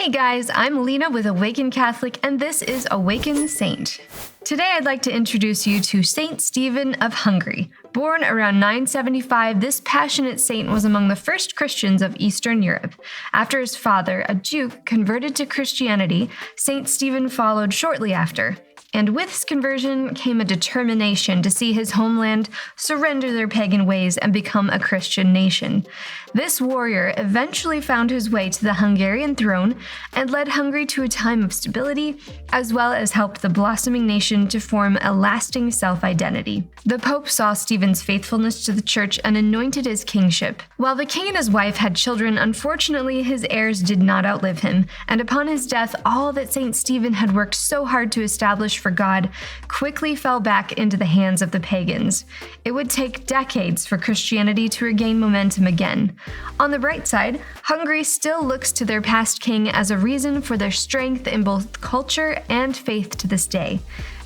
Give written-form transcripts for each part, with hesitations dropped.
Hey guys, I'm Alina with Awaken Catholic, and this is Awaken the Saint. Today I'd like to introduce you to Saint Stephen of Hungary. Born around 975, this passionate saint was among the first Christians of Eastern Europe. After his father, a Jew, converted to Christianity, Saint Stephen followed shortly after. And with his conversion came a determination to see his homeland surrender their pagan ways and become a Christian nation. This warrior eventually found his way to the Hungarian throne and led Hungary to a time of stability, as well as helped the blossoming nation to form a lasting self-identity. The Pope saw Stephen's faithfulness to the Church and anointed his kingship. While the king and his wife had children, unfortunately his heirs did not outlive him, and upon his death, all that Saint Stephen had worked so hard to establish for God quickly fell back into the hands of the pagans. It would take decades for Christianity to regain momentum again. On the bright side, Hungary still looks to their past king as a reason for their strength in both culture and faith to this day,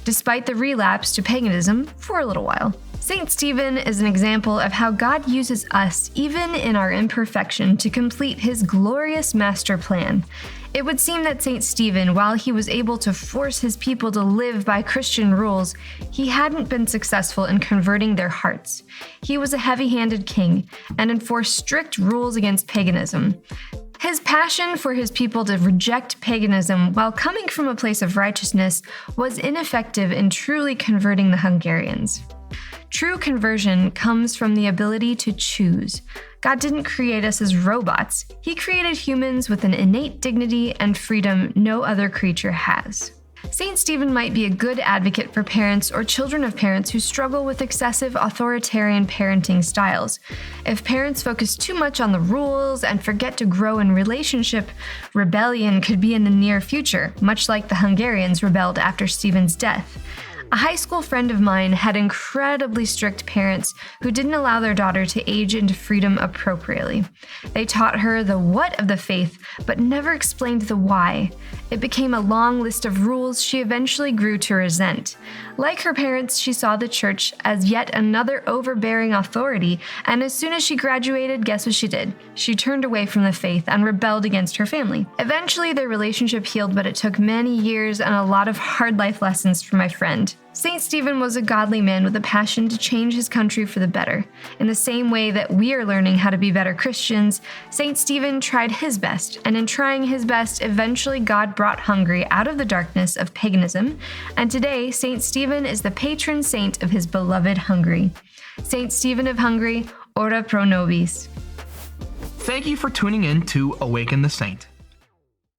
despite the relapse to paganism for a little while. Saint Stephen is an example of how God uses us, even in our imperfection, to complete his glorious master plan. It would seem that Saint Stephen, while he was able to force his people to live by Christian rules, he hadn't been successful in converting their hearts. He was a heavy-handed king and enforced strict rules against paganism. His passion for his people to reject paganism while coming from a place of righteousness was ineffective in truly converting the Hungarians. True conversion comes from the ability to choose. God didn't create us as robots. He created humans with an innate dignity and freedom no other creature has. Saint Stephen might be a good advocate for parents or children of parents who struggle with excessive authoritarian parenting styles. If parents focus too much on the rules and forget to grow in relationship, rebellion could be in the near future, much like the Hungarians rebelled after Stephen's death. A high school friend of mine had incredibly strict parents who didn't allow their daughter to age into freedom appropriately. They taught her the what of the faith, but never explained the why. It became a long list of rules she eventually grew to resent. Like her parents, she saw the church as yet another overbearing authority, and as soon as she graduated, guess what she did? She turned away from the faith and rebelled against her family. Eventually, their relationship healed, but it took many years and a lot of hard life lessons for my friend. Saint Stephen was a godly man with a passion to change his country for the better. In the same way that we are learning how to be better Christians, Saint Stephen tried his best, and in trying his best, eventually God brought Hungary out of the darkness of paganism, and today Saint Stephen is the patron saint of his beloved Hungary. Saint Stephen of Hungary, ora pro nobis. Thank you for tuning in to Awaken the Saint.